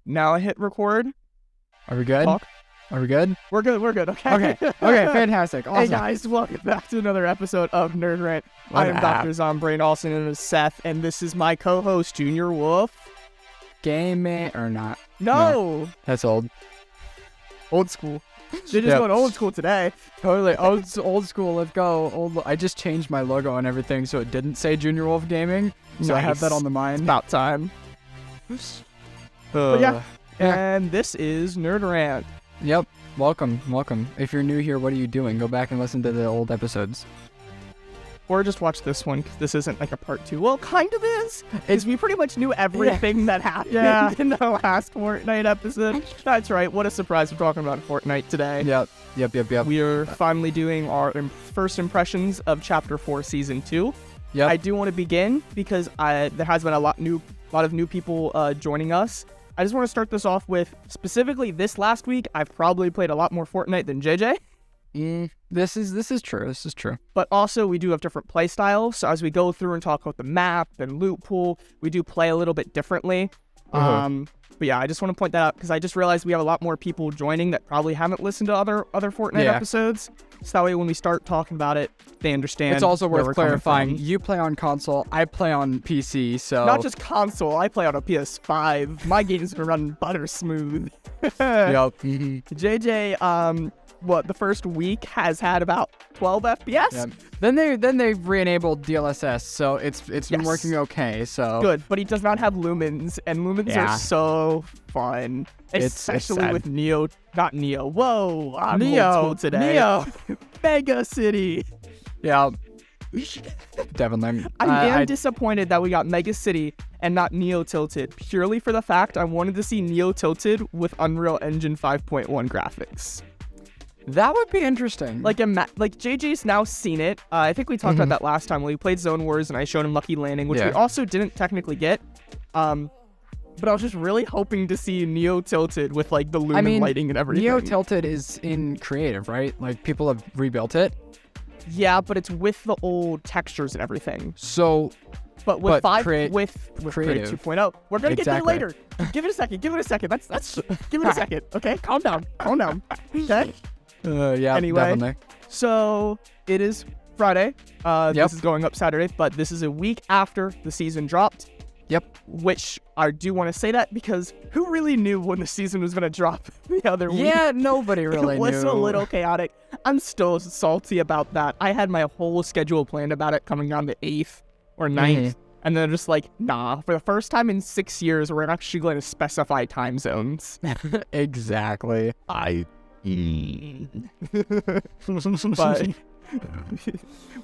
Now I hit record. Are we good? Talk. Are we good? We're good. Okay. Okay, fantastic. Awesome. Hey guys, welcome back to another episode of Nerd Rant. I am Dr. Zombrain, also known as Seth, and this is my co-host, Junior Wolf. Gaming or not? No! That's old. Old school. They're just going old school today. Totally. Old school. Let's go. I just changed my logo and everything so it didn't say Junior Wolf Gaming. So I have that on the mind. It's about time. But yeah. And this is Nerd Rant. Yep. Welcome. If you're new here, what are you doing? Go back and listen to the old episodes. Or just watch this one, because this isn't like a part 2. Well, kind of is. We pretty much knew everything that happened in the last Fortnite episode. That's right. What a surprise. We're talking about Fortnite today. Yep. We are finally doing our first impressions of Chapter 4, Season 2. Yep. I do want to begin because there has been a lot of new people joining us. I just want to start this off with, specifically this last week, I've probably played a lot more Fortnite than JJ. This is true. But also, we do have different play styles. So as we go through and talk about the map and loot pool, we do play a little bit differently. But yeah, I just want to point that out because I just realized we have a lot more people joining that probably haven't listened to other Fortnite episodes. So that way, when we start talking about it, they understand. It's also worth clarifying. You play on console, I play on PC, so... Not just console, I play on a PS5. My games are running butter smooth. Yep. JJ, the first week has had about 12 FPS. Yep. Then they re-enabled DLSS, so it's been working okay. So good, but he does not have lumens, and lumens are so fun, especially with Neo. Not Neo. Whoa, I'm old school today. Neo, Mega City. Yeah, definitely. I am disappointed that we got Mega City and not Neo Tilted, purely for the fact I wanted to see Neo Tilted with Unreal Engine 5.1 graphics. That would be interesting. Like JJ's now seen it. I think we talked about that last time when we played Zone Wars and I showed him Lucky Landing, which we also didn't technically get. But I was just really hoping to see Neo Tilted with like the lumen lighting and everything. Neo Tilted is in creative, right? Like people have rebuilt it. Yeah, but it's with the old textures and everything. So, but with Creative 2.0, we're gonna get there later. Give it a second. That's give it a second. Okay, calm down. Okay. Anyway, definitely. So it is Friday. This is going up Saturday, but this is a week after the season dropped. Yep. Which I do want to say that because who really knew when the season was going to drop the other week? Yeah, nobody really knew. It was a little chaotic. I'm still salty about that. I had my whole schedule planned about it coming down the 8th or 9th. And then just like, nah, for the first time in 6 years, we're actually going to specify time zones. Exactly. But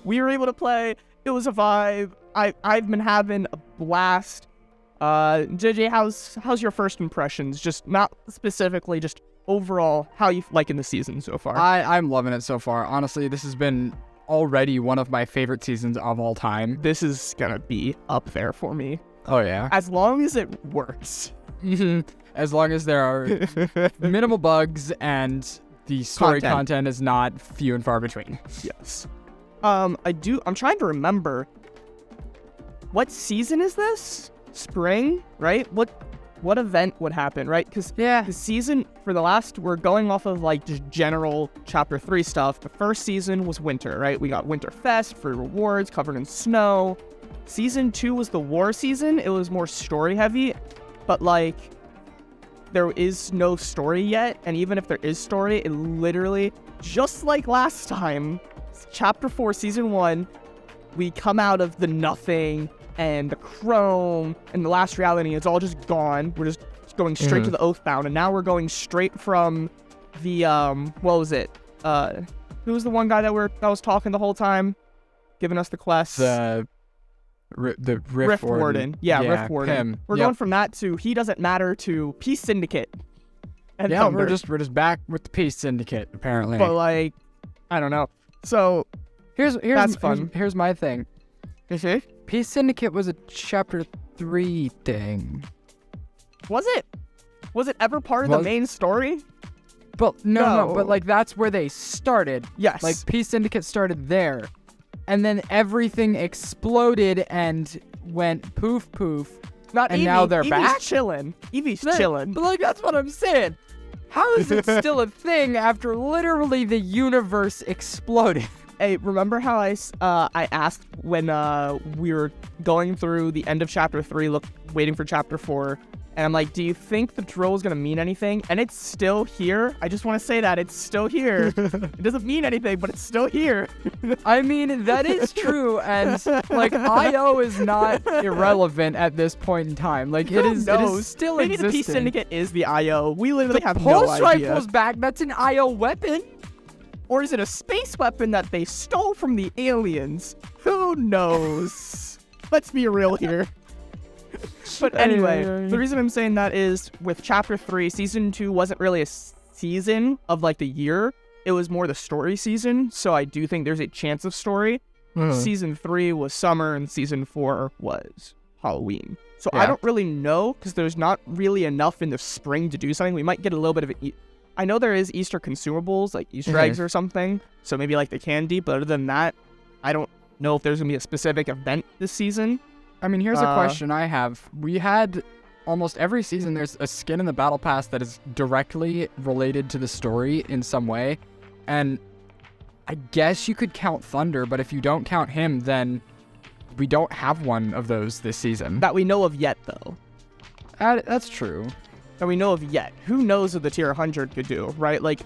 we were able to play. It was a vibe. I've been having a blast. JJ, how's your first impressions? Just not specifically, just overall, how you liking the season so far? I'm loving it so far. Honestly, this has been already one of my favorite seasons of all time. This is gonna be up there for me. Oh yeah. As long as it works. As long as there are minimal bugs and the story content is not few and far between. Yes. I'm trying to remember. What season is this? Spring, right? What event would happen, right? Because the season for the last, we're going off of like just general Chapter 3 stuff. The first season was winter, right? We got Winterfest, free rewards, covered in snow. Season 2 was the war season. It was more story heavy, but like there is no story yet. And even if there is story, it literally, just like last time, Chapter 4, Season 1, we come out of the nothing and the chrome and the last reality. It's all just gone. We're just going straight to the Oathbound. And now we're going straight from the, what was it? Who was the one guy that was talking the whole time? Giving us the quests? The Rift Warden. Yeah, Rift Warden. Him. We're going from that to He Doesn't Matter to Peace Syndicate. And yeah, we're just back with the Peace Syndicate, apparently. But like, I don't know. So that's fun. Here's my thing. Peace Syndicate was a Chapter 3 thing. Was it? Was it ever part of the main story? But no, but like that's where they started. Yes. Like Peace Syndicate started there. And then everything exploded and went poof. Not and Eevee. now they're Eevee's back? chilling. Eevee's chilling. But like, that's what I'm saying. How is it still a thing after literally the universe exploded? Hey, remember how I asked when we were going through the end of Chapter 3, waiting for Chapter 4, and I'm like, do you think the drill is going to mean anything? And it's still here. I just want to say that. It's still here. It doesn't mean anything, but it's still here. I mean, that is true, and, like, I.O. is not irrelevant at this point in time. Like, it is still Maybe existing. the Peace Syndicate is the I.O. We literally have Pulse no idea. rifle's back. That's an I.O. weapon. Or is it a space weapon that they stole from the aliens? Who knows? Let's be real here. But anyway, the reason I'm saying that is with Chapter 3, Season 2 wasn't really a season of, like, the year. It was more the story season, so I do think there's a chance of story. Season 3 was summer, and Season 4 was Halloween. So I don't really know, because there's not really enough in the spring to do something. We might get a little bit of it. I know there is Easter consumables, like Easter eggs or something, so maybe like the candy, but other than that, I don't know if there's going to be a specific event this season. I mean, here's a question I have. We had almost every season, there's a skin in the Battle Pass that is directly related to the story in some way, and I guess you could count Thunder, but if you don't count him, then we don't have one of those this season. That we know of yet, though. That's true. That we know of yet. Who knows what the tier 100 could do, right? Like,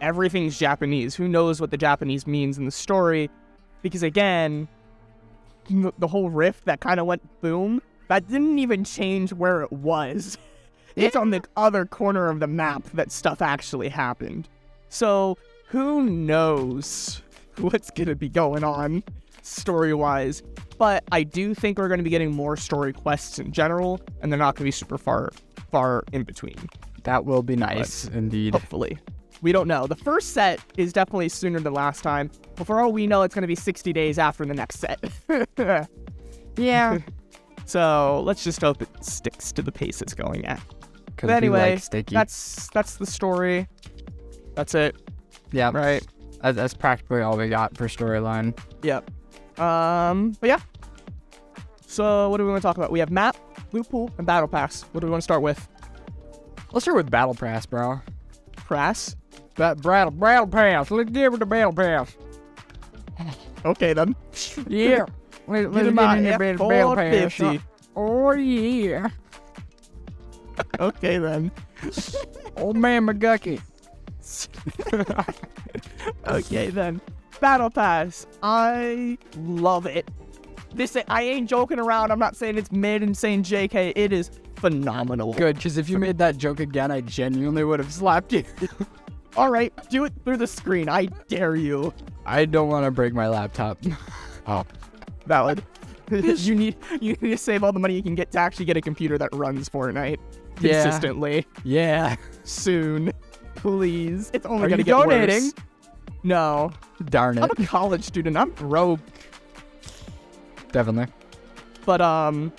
everything's Japanese. Who knows what the Japanese means in the story? Because, again, the whole rift that kind of went boom, that didn't even change where it was. It's on the other corner of the map that stuff actually happened. So, who knows what's going to be going on story-wise? But I do think we're going to be getting more story quests in general, and they're not going to be super far in between. That will be nice, indeed. Hopefully. We don't know. The first set is definitely sooner than last time, but for all we know, it's going to be 60 days after the next set. Yeah. So let's just hope it sticks to the pace it's going at. But anyway, that's the story. That's it. Yeah. Right. That's practically all we got for storyline. Yep. But yeah. So what do we want to talk about? We have map, loot pool, and battle pass. What do we want to start with? Let's start with battle pass, bro. Pass? Battle pass. Let's give it the battle pass. Okay then. Yeah. Let's get in the battle pass. Oh yeah. Okay then. Old man McGucky. Okay then. Battle pass. I love it. I ain't joking around. I'm not saying it's mid and saying JK. It is phenomenal. Good, because if you made that joke again, I genuinely would have slapped you. All right, do it through the screen. I dare you. I don't want to break my laptop. Oh, valid. You need to save all the money you can get to actually get a computer that runs Fortnite consistently. Yeah. Soon, please. It's only Are gonna you get donating? worse. No. Darn it. I'm a college student. I'm broke. Definitely. But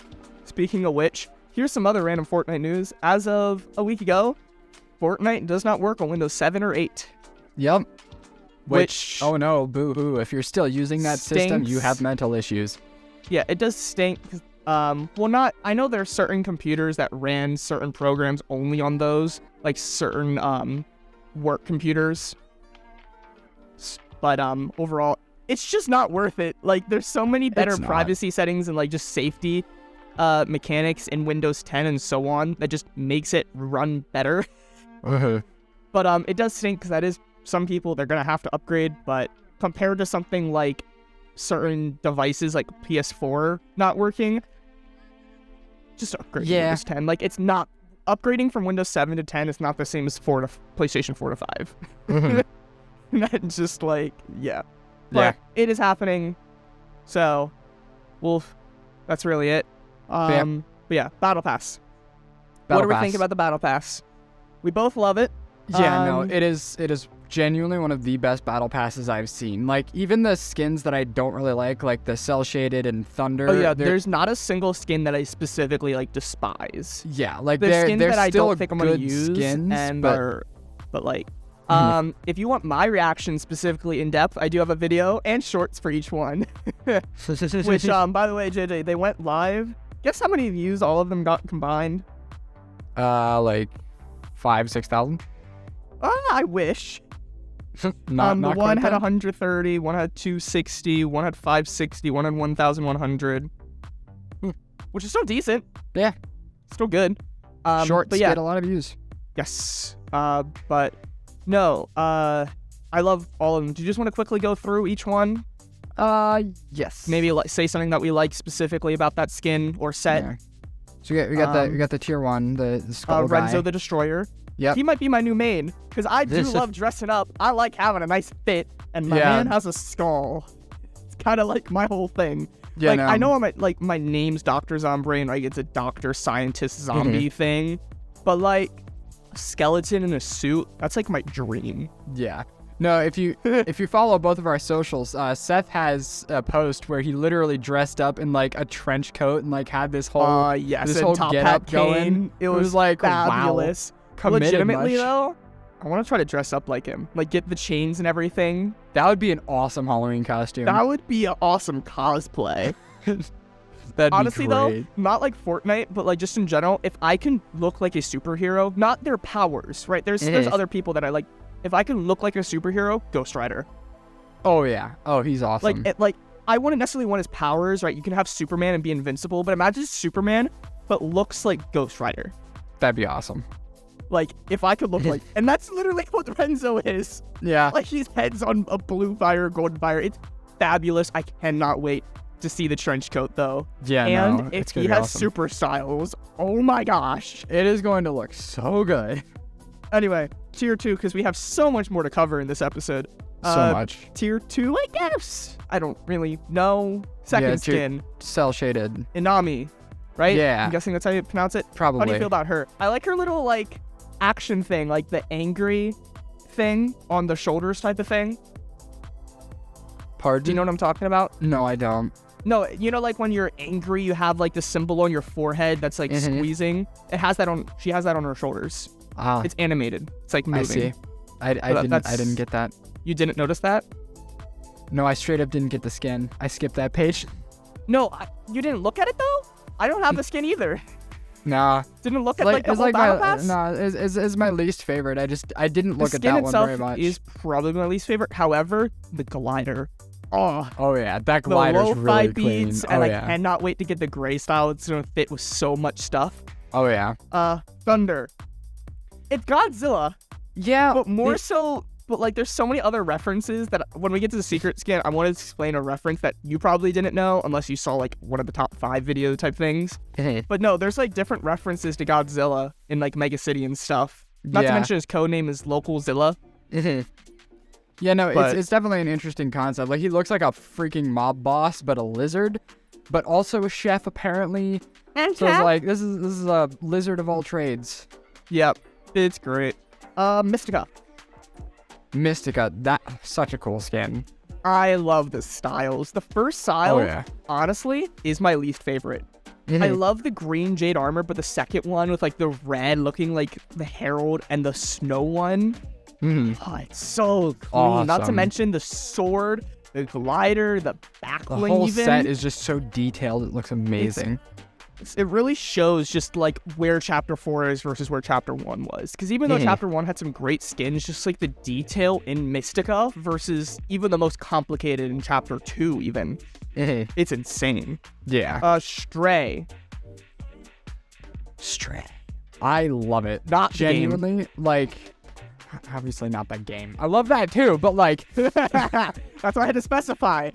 speaking of which, here's some other random Fortnite news. As of a week ago, Fortnite does not work on Windows 7 or 8. Yep. Which oh no, boo-hoo. If you're still using that system, you have mental issues. Yeah, it does stink. I know there are certain computers that ran certain programs only on those, like certain work computers. But overall, it's just not worth it. Like, there's so many better privacy settings and like just safety mechanics in Windows 10 and so on that just makes it run better. But it does stink because that is some people, they're gonna have to upgrade. But compared to something like certain devices like PS4 not working, just upgrade to Windows 10. Like, it's not upgrading from Windows 7 to 10. It's not the same as PlayStation 4 to 5. That's just like, but it is happening. So, that's really it. But yeah, Battle Pass. What do we think about the Battle Pass? We both love it. Yeah, no, it is genuinely one of the best battle passes I've seen. Like, even the skins that I don't really like the cell shaded and Thunder. Oh yeah, there's not a single skin that I specifically like despise. Yeah, like there's skins that I still don't think I'm gonna use, skins, but like, if you want my reaction specifically in depth, I do have a video and shorts for each one. Which, by the way, JJ, they went live Guess how many views all of them got combined? Like 5,000-6,000. I wish. not the quite one had that. 130, one had 260, one had 560, one had 1,100. Which is still decent. Yeah. Still good. Short, but get a lot of views. Yes. But no. I love all of them. Do you just want to quickly go through each one? Yes. Maybe say something that we like specifically about that skin or set. Yeah. So we got the tier 1, the skull guy. Renzo the Destroyer. Yep. He might be my new main because I do love dressing up. I like having a nice fit, and my man has a skull. It's kind of like my whole thing. Yeah, like I know my name's Dr. Zombie, and like it's a doctor scientist zombie thing, but like a skeleton in a suit, that's like my dream. Yeah. No, if you follow both of our socials, Seth has a post where he literally dressed up in like a trench coat and like had this whole this whole top get hat up going. It was like fabulous. Wow. Committed Legitimately much. though, I want to try to dress up like him, like get the chains and everything. That would be an awesome Halloween costume. That would be an awesome cosplay. That'd Honestly be great. though, not like Fortnite, but like just in general, if I can look like a superhero, not their powers, right? There's other people that I like. If I can look like a superhero, Ghost Rider. Oh yeah. Oh, he's awesome. Like I wouldn't necessarily want his powers, right? You can have Superman and be invincible, but imagine Superman, but looks like Ghost Rider. That'd be awesome. Like if I could look like, and that's literally what Renzo is. Yeah. Like his head's on a blue fire, golden fire. It's fabulous. I cannot wait to see the trench coat though. Yeah. And no, if he has super styles, oh my gosh, it is going to look so good. Anyway, tier 2, because we have so much more to cover in this episode. So much. Tier 2, I guess. I don't really know. Second skin. Cell shaded. Inami, right? Yeah. I'm guessing that's how you pronounce it? Probably. How do you feel about her? I like her little, like, action thing, like the angry thing on the shoulders type of thing. Pardon? Do you know what I'm talking about? No, I don't. No, you know, like when you're angry, you have like the symbol on your forehead that's like squeezing. It has that on. She has that on her shoulders. Ah, it's animated. It's like moving. I see. I didn't get that. You didn't notice that? No, I straight up didn't get the skin. I skipped that page. No, you didn't look at it though. I don't have the skin either. Nah. Didn't look at like the whole battle pass? Nah, it's my least favorite. I didn't look at that one very much. The skin itself is probably my least favorite. However, the glider. Oh yeah, that glider's the really clean. Beats, and I cannot wait to get the gray style. It's gonna fit with so much stuff. Oh yeah. Thunder. It's Godzilla. Yeah, but more so. But like, there's so many other references that when we get to the secret skin, I want to explain a reference that you probably didn't know unless you saw like one of the top 5 video type things. But no, there's like different references to Godzilla in like Mega City and stuff. Not to mention his codename is Local Zilla. Yeah, no, it's definitely an interesting concept. Like, he looks like a freaking mob boss, but a lizard, but also a chef apparently. And so it's like this is a lizard of all trades. Yep, it's great. Mystica, that's such a cool skin. I love the styles. The first style, honestly, is my least favorite. I love the green jade armor, but the second one with like the red looking like the herald and the snow one. Oh, it's so clean. Awesome. Not to mention the sword, the glider, the backbling. The whole set is just so detailed. It looks amazing. It really shows just like where chapter 4 is versus where chapter 1 was. Because even though chapter 1 had some great skins, just like the detail in Mystica versus even the most complicated in chapter 2 even. It's insane. Yeah. Stray. I love it. Not genuinely, like, obviously not that game. I love that too, but like, that's why I had to specify.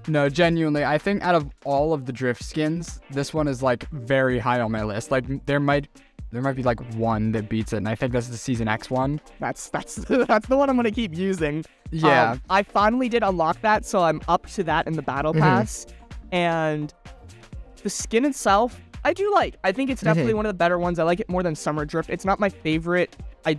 No, genuinely, I think out of all of the drift skins, this one is like very high on my list. Like, there might be like one that beats it, and I think that's the Season X one. That's the one I'm gonna keep using. Yeah. I finally did unlock that, so I'm up to that in the battle pass. And the skin itself, I do like. I think it's definitely one of the better ones. I like it more than Summer Drift. It's not my favorite. I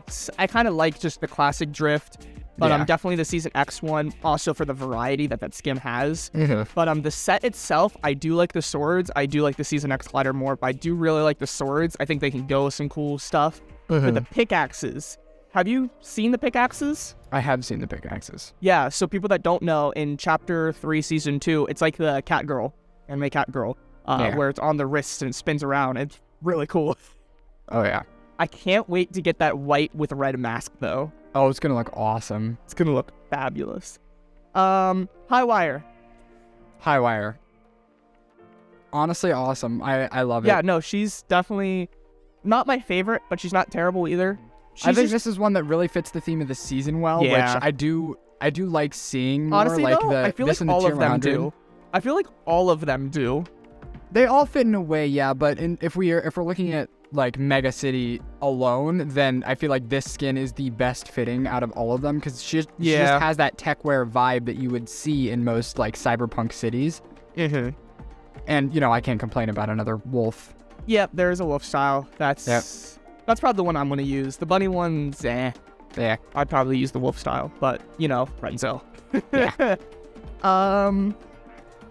kind of like just the classic Drift, but definitely the Season X one, also for the variety that skin has. But the set itself, I do like the swords. I do like the Season X glider more, but I do really like the swords. I think they can go with some cool stuff. But the pickaxes, have you seen the pickaxes? I have seen the pickaxes. Yeah, so people that don't know, in Chapter 3, Season 2, it's like the cat girl, anime cat girl. where it's on the wrist and it spins around. It's really cool. Oh, yeah. I can't wait to get that white with red mask, though. Oh, it's going to look awesome. It's going to look fabulous. Highwire. Highwire. Honestly, awesome. I love it. Yeah, no, she's definitely not my favorite, but she's not terrible either. I think this is one that really fits the theme of the season well, which I do like seeing more. Honestly, like though, I feel like all of them do. I feel like all of them do. They all fit in a way, yeah, but if we're looking at like Mega City alone, then I feel like this skin is the best fitting out of all of them because she just has that techwear vibe that you would see in most like cyberpunk cities. Mm-hmm. And, you know, I can't complain about another wolf. Yep, there is a wolf style. That's probably the one I'm going to use. The bunny one's Yeah. I'd probably use the wolf style, but, you know, Renzo. Yeah.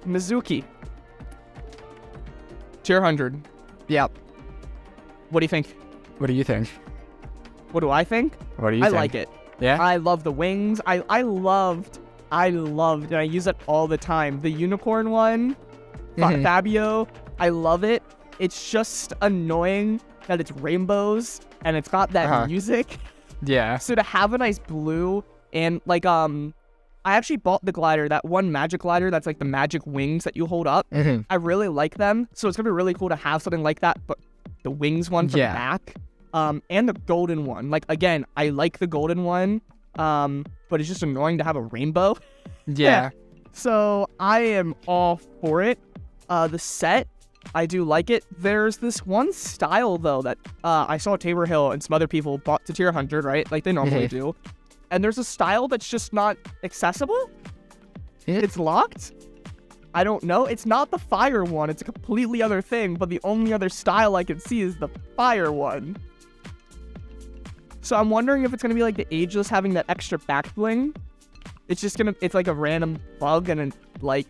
Mizuki. Tier 100. Yep. What do you think? What do you think? What do I think? What do you think? I like it. Yeah? I love the wings. I loved, and I use it all the time, the unicorn one. Fabio, I love it. It's just annoying that it's rainbows and it's got that music. Yeah. So to have a nice blue and like I actually bought the glider, that one magic glider that's like the magic wings that you hold up. I really like them. So it's gonna be really cool to have something like that, but the wings one from the back. And the golden one. Like again, I like the golden one. But it's just annoying to have a rainbow. Yeah. So I am all for it. The set, I do like it. There's this one style, though, that I saw Tabor Hill and some other people bought to tier 100, right? Like they normally do. And there's a style that's just not accessible. It's locked. I don't know. It's not the fire one. It's a completely other thing, but the only other style I can see is the fire one. So I'm wondering if it's going to be like the Ageless having that extra back bling. It's like a random bug and like,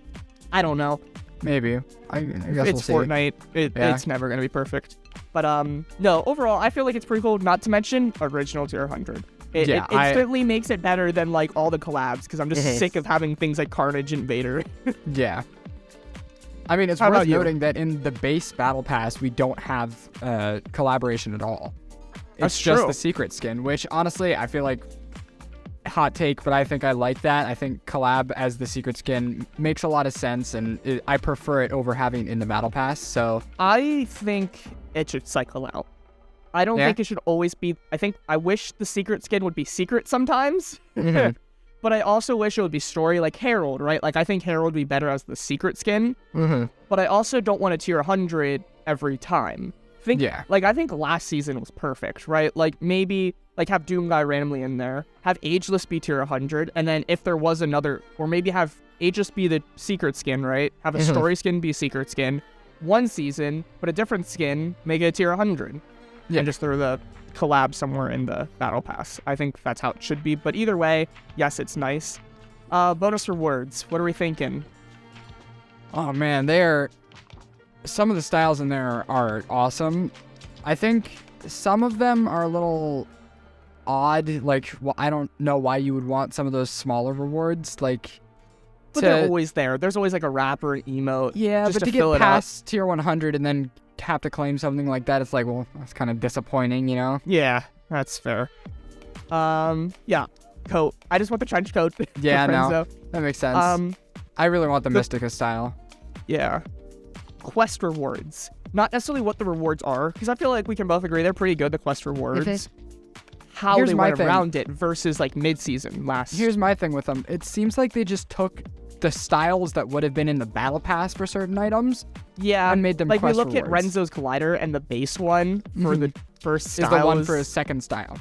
I don't know. Maybe. I guess it's we'll Fortnite. It's never going to be perfect. But no, overall, I feel like it's pretty cool. Not to mention original tier 100. It instantly makes it better than like all the collabs because I'm just sick of having things like Carnage and Vader. Yeah. I mean, it's worth noting that in the base battle pass, we don't have collaboration at all. It's just the secret skin, which honestly, I feel like hot take, but I think I like that. I think collab as the secret skin makes a lot of sense, and I prefer it over having it in the battle pass. So I think it should cycle out. I don't think it should always be. I wish the secret skin would be secret sometimes, but I also wish it would be story like Herald, right? Like I think Herald would be better as the secret skin, but I also don't want a tier 100 every time. I think last season was perfect, right? Like maybe like have Doom Guy randomly in there, have Ageless be tier 100, and then if there was another, or maybe have Ageless be the secret skin, right? Have a story skin be a secret skin, one season, but a different skin, make it a tier 100, and just throw the collab somewhere in the battle pass. I think that's how it should be, but either way, yes, it's nice. Bonus rewards, what are we thinking? Oh man, some of the styles in there are awesome. I think some of them are a little odd. Like, well, I don't know why you would want some of those smaller rewards. But they're always there. There's always like a wrap or an emote. Yeah, just but to get past tier 100 and then have to claim something like that, it's like, well, that's kind of disappointing, you know? Yeah, that's fair. Coat. I just want the trench coat. Yeah, no, that makes sense. I really want the Mystica style. Yeah. Quest rewards. Not necessarily what the rewards are, because I feel like we can both agree they're pretty good, the quest rewards. How they went around it versus like mid-season last. Here's my thing with them. It seems like they just took the styles that would have been in the battle pass for certain items and made them like quest we look rewards. at Renzo's glider and the base one for the first style is the one for his second style.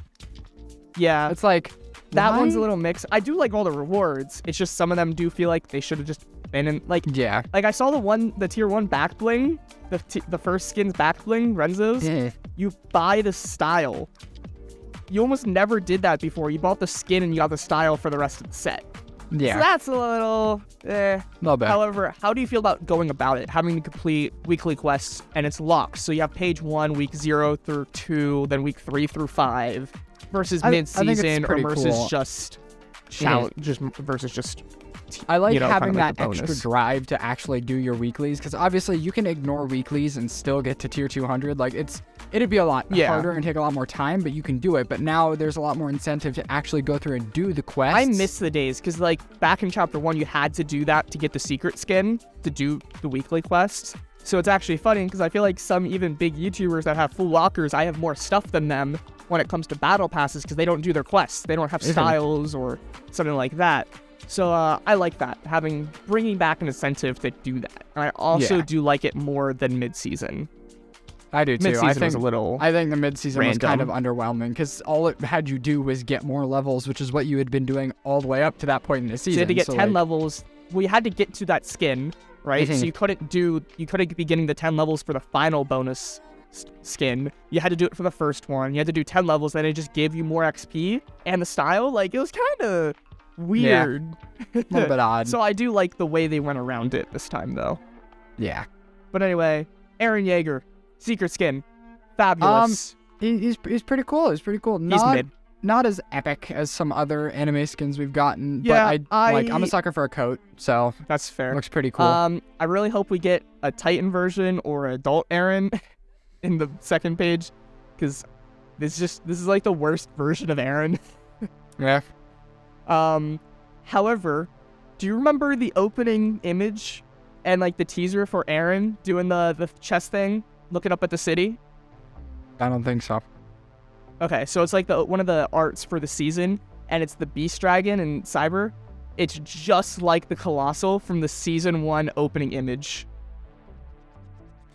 Yeah. It's like that one's a little mixed. I do like all the rewards. It's just some of them do feel like they should have just been in like Like I saw the tier 1 back bling, the first skin's back bling, Renzo's. You buy the style. You almost never did that before. You bought the skin and you got the style for the rest of the set. Yeah. So that's a little Not bad. However, how do you feel about going about it? Having to complete weekly quests and it's locked. So you have page 1, week 0 through 2, then week 3 through 5 versus mid-season or versus cool. just versus just I like kind of having like that a extra bonus. drive to actually do your weeklies, because obviously you can ignore weeklies and still get to tier 200. Like it'd be a lot harder and take a lot more time, but you can do it. But now there's a lot more incentive to actually go through and do the quests. I miss the days because like back in chapter 1, you had to do that to get the secret skin to do the weekly quests. So it's actually funny because I feel like some even big YouTubers that have full lockers, I have more stuff than them when it comes to battle passes because they don't do their quests. They don't have styles or something like that. So I like that, bringing back an incentive to do that. And I also do like it more than mid-season. I do too. Mid-season was a little I think the mid-season was kind of random. underwhelming because all it had you do was get more levels, which is what you had been doing all the way up to that point in the season. So you had to get 10 levels. We had to get to that skin, right? So you couldn't be getting the 10 levels for the final bonus skin. You had to do it for the first one. You had to do 10 levels, then it just gave you more XP and the style. Like, it was kind of weird. A little bit odd. So I do like the way they went around it this time, though. Yeah. But anyway, Eren Yeager, secret skin, fabulous. He's pretty cool. He's pretty cool. He's mid. Not as epic as some other anime skins we've gotten, Yeah, but I'm a sucker for a coat, so That's fair. looks pretty cool. I really hope we get a Titan version or adult Eren in the second page, because this is like the worst version of Eren. Yeah. However, do you remember the opening image and like the teaser for Eren doing the chess thing, looking up at the city? I don't think so. Okay, so it's like one of the arts for the season, and it's the Beast Dragon and Cyber. It's just like the Colossal from the season 1 opening image.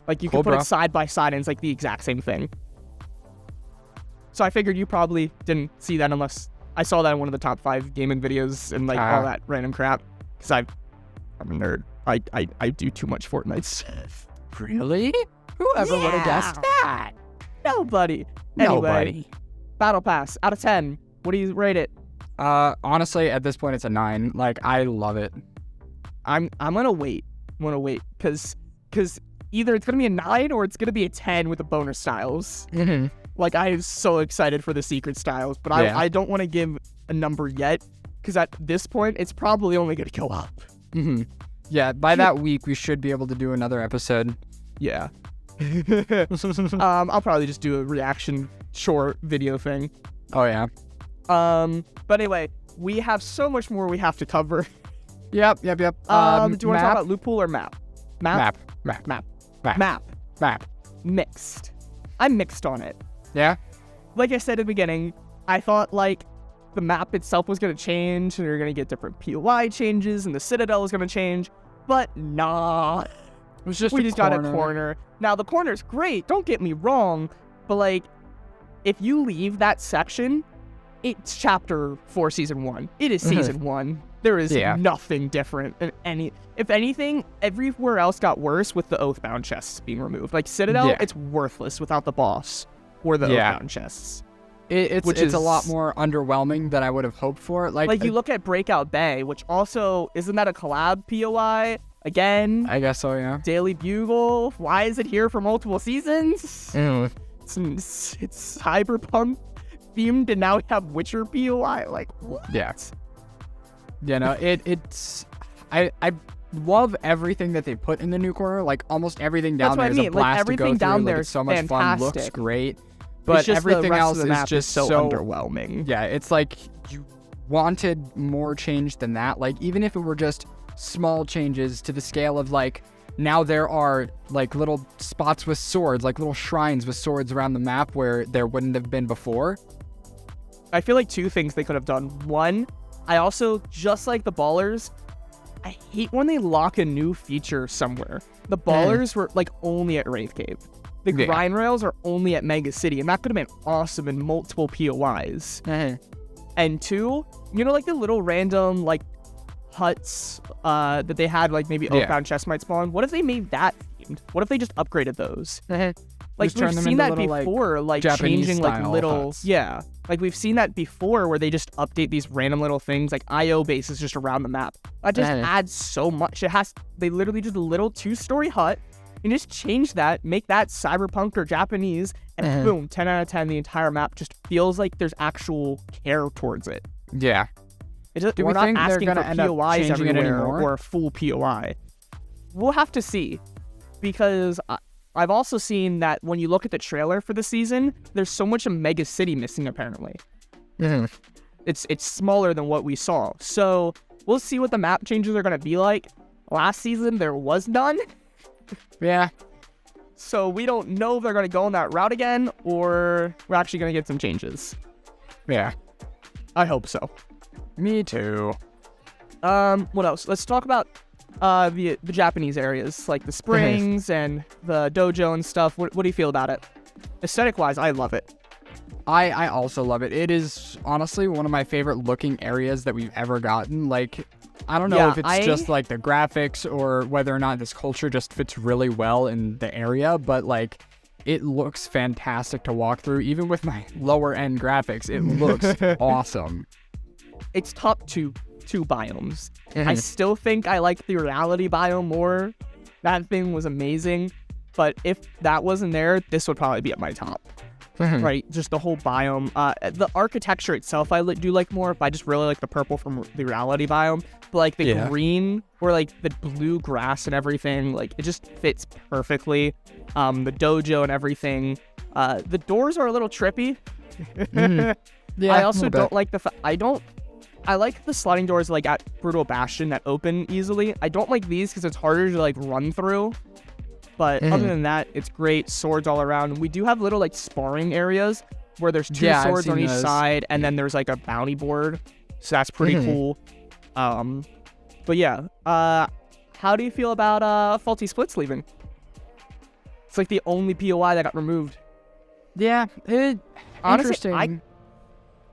Like you Cool, can put bro. it side by side, and it's like the exact same thing. So I figured you probably didn't see that unless I saw that in one of the top 5 gaming videos and like all that random crap. Because I'm a nerd. I do too much Fortnite stuff. Really? Whoever would have guessed that? Nobody. Anyway, Nobody. Battle Pass out of 10. What do you rate it? Honestly, at this point, it's a 9. Like, I love it. I'm gonna wait. Because either it's gonna be a 9 or it's gonna be a 10 with the bonus styles. Mm-hmm. Like, I am so excited for the secret styles, but I don't want to give a number yet, because at this point, it's probably only gonna go up. Mm-hmm. Yeah, by that week, we should be able to do another episode. Yeah. I'll probably just do a reaction short video thing. Oh, yeah. But anyway, we have so much more we have to cover. Yep. Do you want to talk about loophole or map? Map. Mixed. I'm mixed on it. Yeah? Like I said at the beginning, I thought like the map itself was going to change, and you're going to get different POI changes, and the Citadel is going to change, but nah. It was just We just got a corner. Now, the corner's great, don't get me wrong, but like, if you leave that section, it's chapter 4, season 1. It is season 1. There is nothing different in any. If anything, everywhere else got worse with the Oathbound chests being removed. Like Citadel, it's worthless without the boss or the Oathbound chests. It's a lot more underwhelming than I would have hoped for. Like you look at Breakout Bay, which also, isn't that a collab POI? Again, I guess so, yeah. Daily Bugle. Why is it here for multiple seasons? Ew. It's cyberpunk themed, and now we have Witcher POI. Like, what? Yeah. You know, it's I love everything that they put in the new corner. Like almost everything down there is a blast to go through. Down there it's so much fun, looks great. But But everything else is just so underwhelming. Yeah, it's like you wanted more change than that. Like even if it were just small changes to the scale of like, now there are like little spots with swords, like little shrines with swords around the map where there wouldn't have been before. I feel like 2 things they could have done. One, I also, just like the Ballers, I hate when they lock a new feature somewhere. The Ballers were like only at Wraith Cave. The grind rails are only at Mega City, and that could have been awesome in multiple POIs. And 2, you know, like the little random like huts that they had, like maybe Oathbound chest might spawn. What if they made that themed? What if they just upgraded those? Like Just turn we've them seen into that little, before, like Japanese changing like style little huts. like we've seen that before where they just update these random little things, like IO bases just around the map. That just adds so much. They literally just a little 2-story hut and just change that, make that cyberpunk or Japanese, and boom, 10 out of 10. The entire map just feels like there's actual care towards it. Yeah. We're not asking for POIs everywhere anymore? or a full POI. We'll have to see, because I've also seen that when you look at the trailer for the season, there's so much of Mega City missing apparently. Mm-hmm. It's smaller than what we saw. So we'll see what the map changes are going to be like. Last season, there was none. Yeah. So we don't know if they're going to go on that route again, or we're actually going to get some changes. Yeah. I hope so. Me too. What else? Let's talk about the Japanese areas, like the springs and the dojo and stuff. What do you feel about it? Aesthetic-wise, I love it. I also love it. It is honestly one of my favorite looking areas that we've ever gotten. Like, I don't know if it's just like the graphics or whether or not this culture just fits really well in the area, but like it looks fantastic to walk through. Even with my lower end graphics, it looks awesome. It's top two biomes. I still think I like the reality biome more. That thing was amazing, but if that wasn't there, this would probably be at my top. Right, just the whole biome. The architecture itself I do like more, but I just really like the purple from the reality biome. But like the green or like the blue grass and everything, like it just fits perfectly. The dojo and everything. The doors are a little trippy. Yeah, I also don't like I like the sliding doors like at Brutal Bastion that open easily. I don't like these because it's harder to like run through. But other than that, it's great. Swords all around. We do have little like sparring areas where there's two swords on each side, and then there's like a bounty board. So that's pretty cool. But yeah, how do you feel about Faulty Splits leaving? It's like the only POI that got removed. Yeah, Honestly,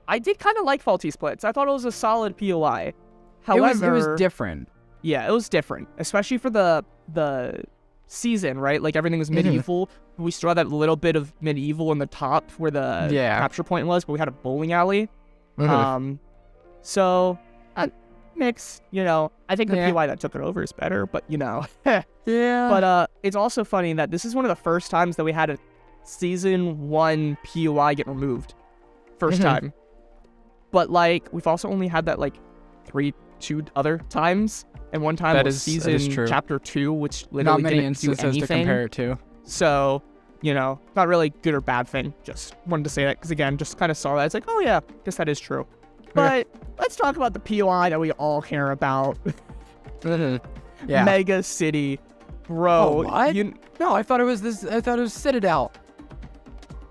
I did kind of like Faulty Splits. I thought it was a solid POI. However, it was different. Yeah, it was different, especially for the season, right? Like everything was medieval. We still had that little bit of medieval in the top where the capture point was, but we had a bowling alley. So mixed, I think the POI that took it over is better, but But it's also funny that this is one of the first times that we had a season 1 POI get removed. First time. But like we've also only had that like 2 other times. And one time was season chapter 2, which literally didn't do anything. To compare it to. So, not really good or bad thing. Just wanted to say that because, again, just kind of saw that. It's like, oh, yeah, guess that is true. But let's talk about the POI that we all care about. Mega City. Bro. Oh, what? No, I thought it was Citadel.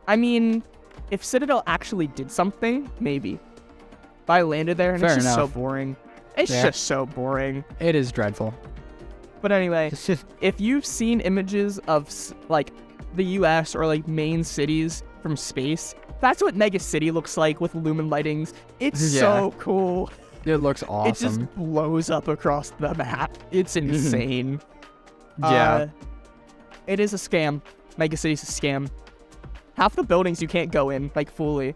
I mean, if Citadel actually did something, maybe. But I landed there and it's just so boring. It's just so boring. It is dreadful. But anyway, if you've seen images of like the US or like main cities from space, that's what Mega City looks like with lumen lightings. It's so cool. It looks awesome. It just blows up across the map. It's insane. It is a scam. Mega City's a scam. Half the buildings you can't go in, like fully.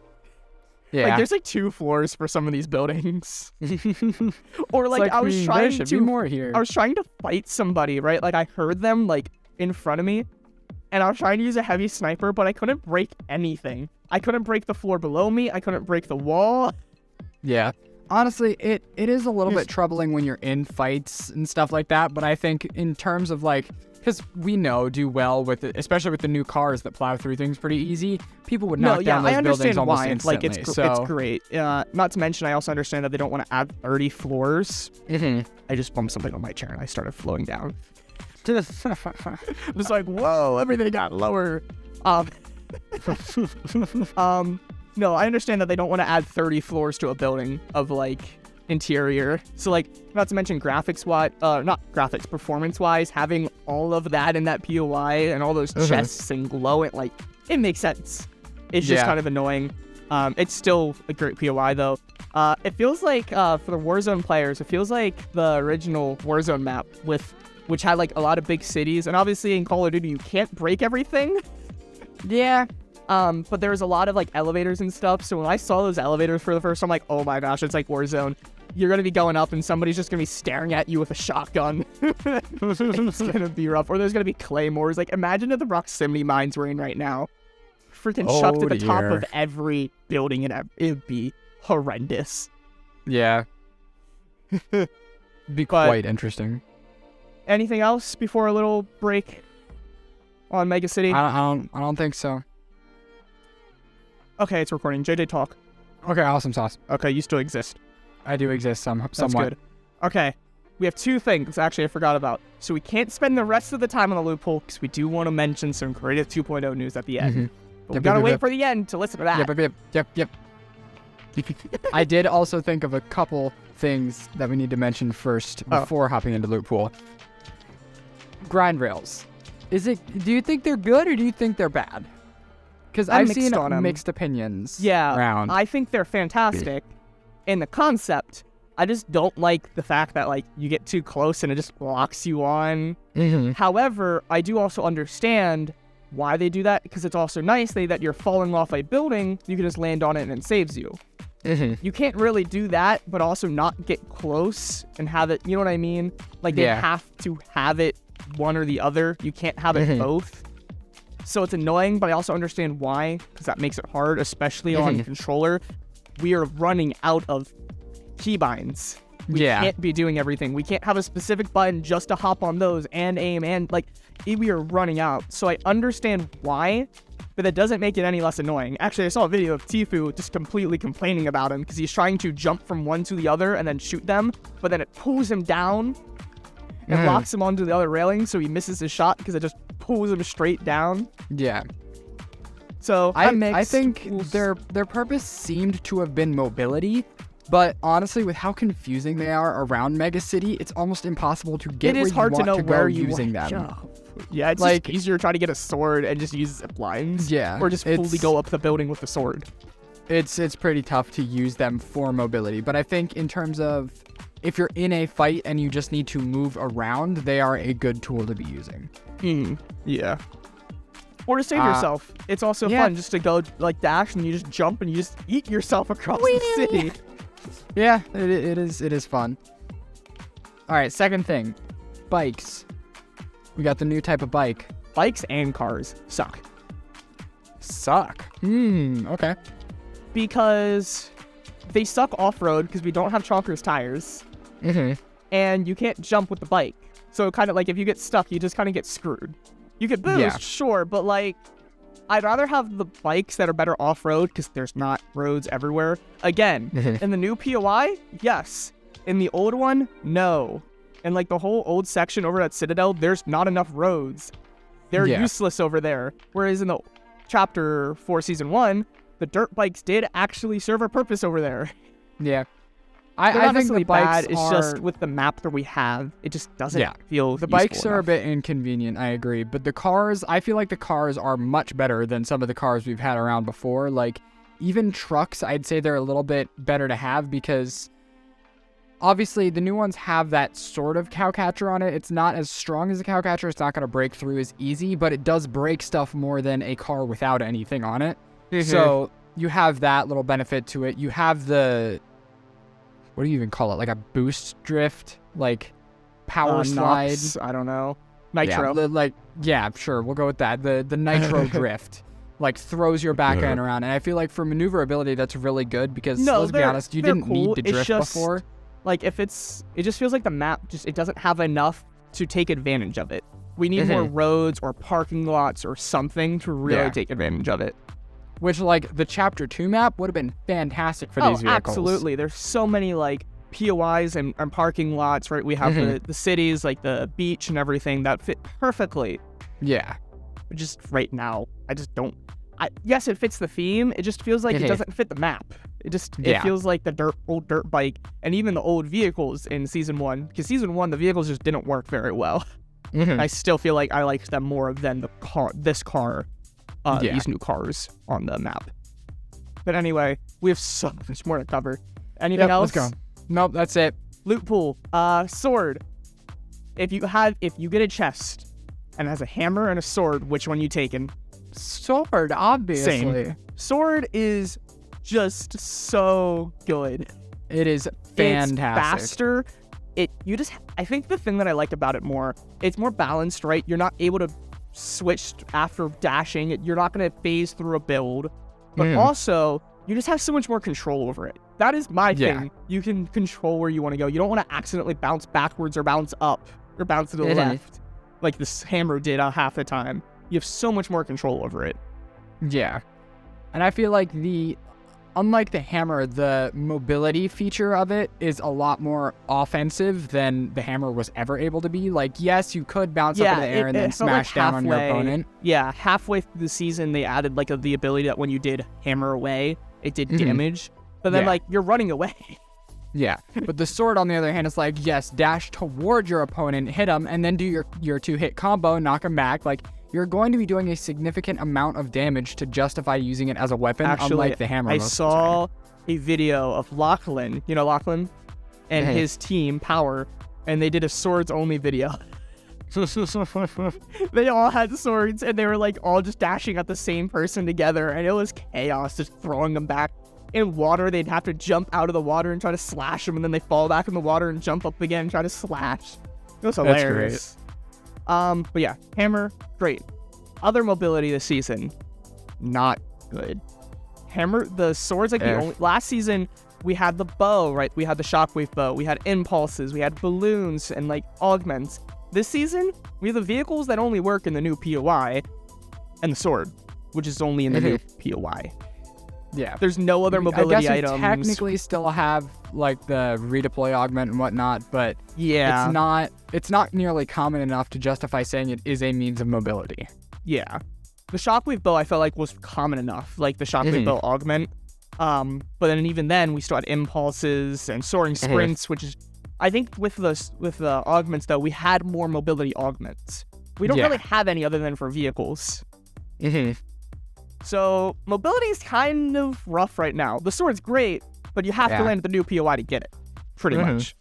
Yeah. Like there's like 2 floors for some of these buildings. Or like I was trying to fight somebody, right? Like I heard them like in front of me and I was trying to use a heavy sniper, but I couldn't break anything. I couldn't break the floor below me. I couldn't break the wall. Yeah. Honestly, it is a little bit troubling when you're in fights and stuff like that, but I think in terms of like, because we do well with it, especially with the new cars that plow through things pretty easy. People would knock down those buildings almost instantly. Like it's great. Not to mention, I also understand that they don't want to add 30 floors. I just bumped something on my chair and I started flowing down. It was like, whoa, everything got lower. No, I understand that they don't want to add 30 floors to a building of like interior. So like, not to mention performance wise, having all of that in that POI and all those chests and glowing, like it makes sense. It's just kind of annoying. It's still a great POI though. It feels like for the Warzone players, it feels like the original Warzone map which had like a lot of big cities, and obviously in Call of Duty you can't break everything. But there was a lot of like elevators and stuff. So when I saw those elevators for the first time, I'm like, oh my gosh, it's like Warzone. You're going to be going up and somebody's just going to be staring at you with a shotgun. It's going to be rough. Or there's going to be claymores. Like imagine if the proximity mines we're in right now. Freaking chucked at the top of every building, and it would be horrendous. Yeah. Be quite interesting. Anything else before a little break on Mega City? I don't think so. Okay, it's recording. JJ, talk. Okay, awesome sauce. Okay, you still exist. I do exist somewhat. That's good. Okay, we have 2 things actually I forgot about. So we can't spend the rest of the time on the loophole because we do want to mention some Creative 2.0 news at the end. But we gotta wait for the end to listen to that. Yep. I did also think of a couple things that we need to mention first before hopping into loophole. Grind rails. Do you think they're good or do you think they're bad? Because I've seen mixed opinions. Yeah, I think they're fantastic in the concept. I just don't like the fact that like you get too close and it just locks you on. However, I do also understand why they do that because it's also nice that you're falling off a building, you can just land on it and it saves you. You can't really do that, but also not get close and have it, you know what I mean? Like they have to have it one or the other. You can't have it both. So it's annoying, but I also understand why, because that makes it hard, especially on controller. We are running out of keybinds. We can't be doing everything. We can't have a specific button just to hop on those and aim and like we are running out. So I understand why, but that doesn't make it any less annoying. Actually, I saw a video of Tfue just completely complaining about him because he's trying to jump from one to the other and then shoot them, but then it pulls him down and locks him onto the other railing, so he misses his shot because it just pulls him straight down. Yeah. So I think their purpose seemed to have been mobility, but honestly, with how confusing they are around Mega City, it's almost impossible to get where you want to know where you're using them. Yeah, it's like just easier to try to get a sword and just use zip lines. Yeah. Or just fully go up the building with the sword. It's pretty tough to use them for mobility, but I think in terms of if you're in a fight and you just need to move around, they are a good tool to be using. Yeah. Or to save yourself. It's also fun just to go like dash and you just jump and you just eat yourself across the city. Yeah, it is fun. All right, second thing, bikes. We got the new type of bike. Bikes and cars suck. Okay. Because they suck off-road because we don't have chonkers tires. And you can't jump with the bike. So kind of like if you get stuck, you just kind of get screwed. You could boost, sure, but like I'd rather have the bikes that are better off-road because there's not roads everywhere. Again, in the new POI, yes. In the old one, no. And like the whole old section over at Citadel, there's not enough roads. They're useless over there. Whereas in the Chapter 4 Season 1, the dirt bikes did actually serve a purpose over there. Yeah. I think the bikes it's just with the map that we have, it just doesn't feel the bikes are a bit inconvenient, I agree. But the cars, I feel like the cars are much better than some of the cars we've had around before. Like, even trucks, I'd say they're a little bit better to have because obviously the new ones have that sort of cowcatcher on it. It's not as strong as a cowcatcher. It's not going to break through as easy, but it does break stuff more than a car without anything on it. So you have that little benefit to it. You have the... what do you even call it? Like a boost drift? Like power slide? Nox, I don't know. Nitro. Sure. We'll go with that. The nitro drift. Like throws your back end around. And I feel like for maneuverability, that's really good because let's be honest, you didn't need to drift before. Like it just feels like the map it doesn't have enough to take advantage of it. We need more roads or parking lots or something to really take advantage of it. Which, like, the Chapter 2 map would have been fantastic for these vehicles. Absolutely. There's so many, like, POIs and parking lots, right? We have the cities, like the beach and everything that fit perfectly. Yeah. But just right now, I just don't... yes, it fits the theme. It just feels like it doesn't fit the map. It feels like the old dirt bike and even the old vehicles in Season 1. Because Season 1, the vehicles just didn't work very well. I still feel like I liked them more than this car. These new cars on the map. But anyway, we have so much more to cover. Anything else? Let's go. Nope, that's it. Loot pool. Sword. If you get a chest and it has a hammer and a sword, which one you taking? Sword, obviously. Same. Sword is just so good. It is fantastic. It's faster. I think the thing that I like about it more, it's more balanced, right? You're not able to switch after dashing. You're not going to phase through a build. But also, you just have so much more control over it. That is my Yeah. thing. You can control where you want to go. You don't want to accidentally bounce backwards or bounce up or bounce to the left like this hammer did half the time. You have so much more control over it. Yeah. And I feel like unlike the hammer, the mobility feature of it is a lot more offensive than the hammer was ever able to be. Like, yes, you could bounce up into the air and then smash down on your opponent. Yeah, halfway through the season, they added like the ability that when you did hammer away, it did damage. But then like you're running away. Yeah, but the sword, on the other hand, is like, yes, dash toward your opponent, hit him, and then do your 2-hit combo, knock him back. Like, you're going to be doing a significant amount of damage to justify using it as a weapon, unlike the hammer. I saw a video of Lachlan, you know Lachlan, and his team, Power, and they did a swords-only video. They all had swords, and they were like all just dashing at the same person together, and it was chaos, just throwing them back. In water, they'd have to jump out of the water and try to slash them, and then they fall back in the water and jump up again and try to slash. It was hilarious. But yeah, hammer, great. Other mobility this season, not good. Hammer, the sword's like the only. Last season, we had the bow, right? We had the shockwave bow. We had impulses. We had balloons and like augments. This season, we have the vehicles that only work in the new POI, and the sword, which is only in the new POI. Yeah. There's no other mobility I guess items. You technically still have like the redeploy augment and whatnot, but yeah, it's not nearly common enough to justify saying it is a means of mobility. Yeah. The shockwave bow I felt like was common enough, like the shockwave bow augment. But then even then we still had impulses and soaring sprints, which is, I think with the augments though, we had more mobility augments. We don't really have any other than for vehicles. So mobility is kind of rough right now. The sword's great, but you have to land the new POI to get it, pretty much.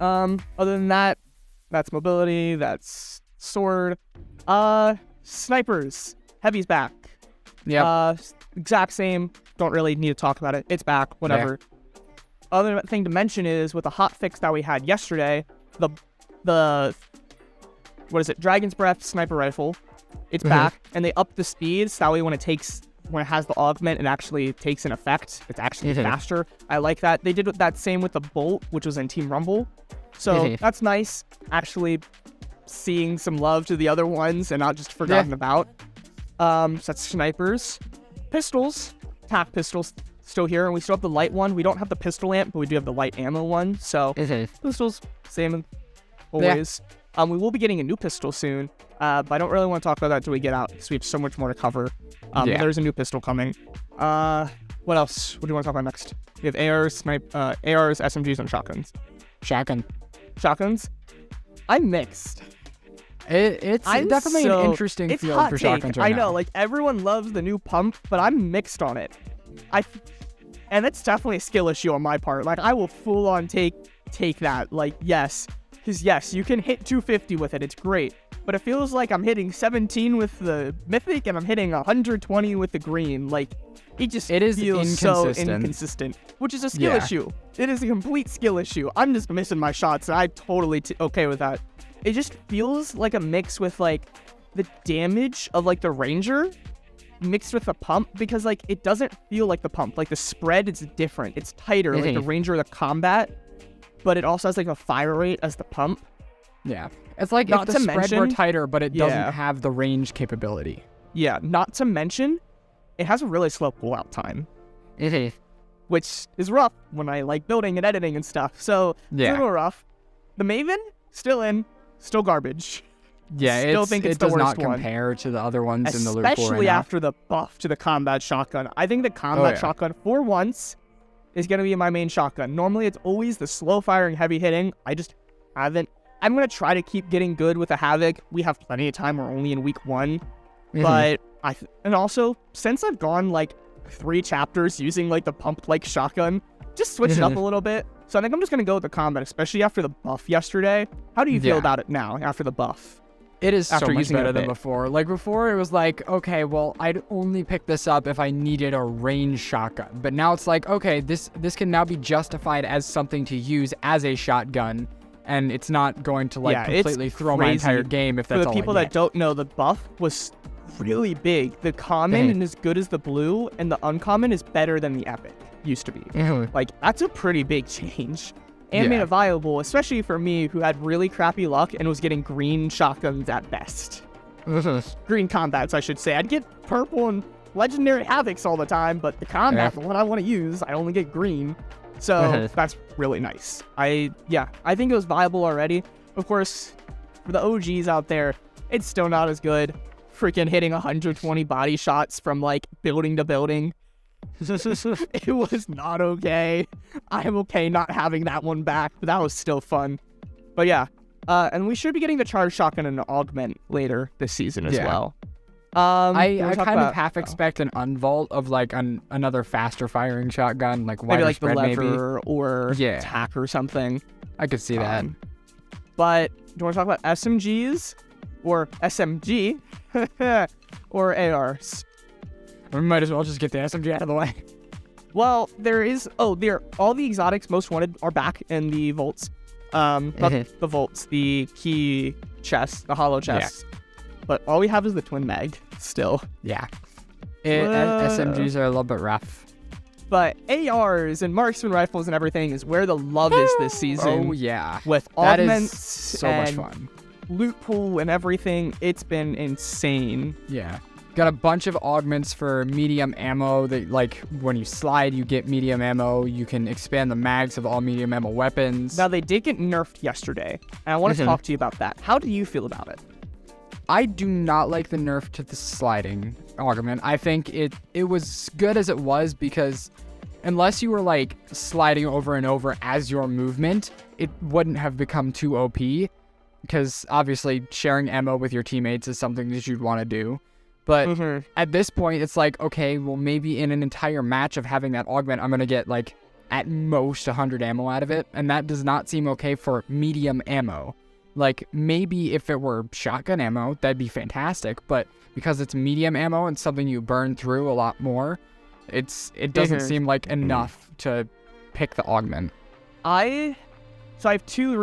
Other than that, that's mobility, that's sword. Snipers. Heavy's back. Yeah. Exact same. Don't really need to talk about it. It's back, whatever. Other thing to mention is with the hot fix that we had yesterday, the what is it? Dragon's Breath sniper rifle. It's back, and they upped the speed, so that way when it has the augment, it actually takes an effect. It's actually faster. I like that. They did that same with the bolt, which was in Team Rumble. So that's nice, actually seeing some love to the other ones and not just forgotten about. So that's snipers. Pistols, tac pistols, still here, and we still have the light one. We don't have the pistol amp, but we do have the light ammo one. So pistols, same always. We will be getting a new pistol soon, but I don't really want to talk about that until we get out, because we have so much more to cover. But there's a new pistol coming. What else? What do you want to talk about next? We have ARs, SMGs, and shotguns. Shotguns? I'm mixed. It's definitely an interesting field for shotguns right now. I know, like everyone loves the new pump, but I'm mixed on it. And it's definitely a skill issue on my part. Like I will full on take that. Like yes. Because yes, you can hit 250 with it, it's great. But it feels like I'm hitting 17 with the Mythic and I'm hitting 120 with the green. Like, it feels so inconsistent. Which is a skill issue. It is a complete skill issue. I'm just missing my shots, and I'm totally okay with that. It just feels like a mix with, like, the damage of, like, the Ranger mixed with the pump, because, like, it doesn't feel like the pump. Like, the spread is different. It's tighter, like the Ranger, the combat. But it also has like a fire rate as the pump. Yeah. It's like if the spread were tighter, but it doesn't have the range capability. Yeah, not to mention, it has a really slow cooldout time. Which is rough when I like building and editing and stuff. So it's a little rough. The Maven, still garbage. Yeah, it does not compare to the other ones in the loot pool right now. Especially after the buff to the combat shotgun. I think the combat shotgun, for once, is going to be my main shotgun. Normally, it's always the slow-firing, heavy-hitting. I just haven't. I'm going to try to keep getting good with the Havoc. We have plenty of time. We're only in week 1. But and also, since I've gone, like, 3 chapters using, like, the pump-like shotgun, just switch it up a little bit. So I think I'm just going to go with the combat, especially after the buff yesterday. How do you feel about it now, after the buff? It is so much better than before. Like, before, it was like, okay, well, I'd only pick this up if I needed a ranged shotgun. But now it's like, okay, this can now be justified as something to use as a shotgun, and it's not going to, like, completely throw my entire game if that's all I For the people that don't know, the buff was really big. The common is as good as the blue, and the uncommon is better than the epic used to be. Like, that's a pretty big change. And made it viable, especially for me, who had really crappy luck and was getting green shotguns at best. Green combats, I should say. I'd get purple and legendary havocs all the time, but the combat, the one I want to use, I only get green. So that's really nice. I think it was viable already. Of course, for the OGs out there, it's still not as good. Freaking hitting 120 body shots from like building to building. It was not okay. I am okay not having that one back, but that was still fun. But yeah, and we should be getting the charge shotgun and augment later this season as well. I kind of half expect an unvault of like another faster firing shotgun, like maybe like the lever maybe. Or attack or something. I could see that. But do you want to talk about SMGs or SMG or ARs? We might as well just get the SMG out of the way. Well, all the exotics most wanted are back in the vaults. Not the vaults, the key chests, the hollow chests. Yeah. But all we have is the twin mag still. Yeah. SMGs are a little bit rough. But ARs and marksman rifles and everything is where the love is this season. Oh, yeah. With augments so much fun. Loot pool and everything. It's been insane. Yeah. Got a bunch of augments for medium ammo that, like, when you slide, you get medium ammo. You can expand the mags of all medium ammo weapons. Now, they did get nerfed yesterday, and I want to talk to you about that. How do you feel about it? I do not like the nerf to the sliding augment. I think it was good as it was because unless you were, like, sliding over and over as your movement, it wouldn't have become too OP because, obviously, sharing ammo with your teammates is something that you'd want to do. But at this point, it's like, okay, well, maybe in an entire match of having that augment, I'm going to get, like, at most 100 ammo out of it. And that does not seem okay for medium ammo. Like, maybe if it were shotgun ammo, that'd be fantastic. But because it's medium ammo and something you burn through a lot more, it doesn't seem like enough to pick the augment. So I have two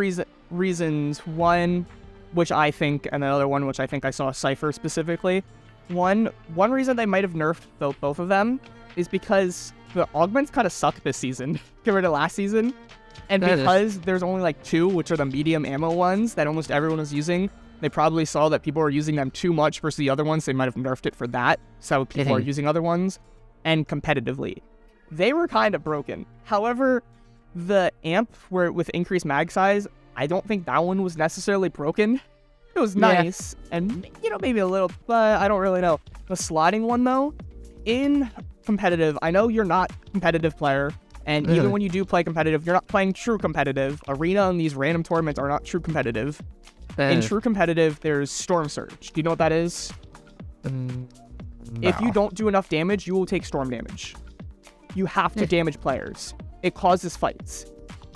reasons. One, which I think, and the other one, which I think I saw Cypher specifically. One reason they might have nerfed both of them is because the augments kind of suck this season compared to last season. And because there's only like two, which are the medium ammo ones that almost everyone is using, they probably saw that people are using them too much versus the other ones. They might have nerfed it for that. So people are using other ones. And competitively, they were kind of broken. However, the amp with increased mag size, I don't think that one was necessarily broken. It was nice, and, maybe a little, but I don't really know. The sliding one, though, in competitive, I know you're not a competitive player, and even when you do play competitive, you're not playing true competitive. Arena and these random tournaments are not true competitive. In true competitive, there's Storm Surge. Do you know what that is? No. If you don't do enough damage, you will take storm damage. You have to damage players. It causes fights.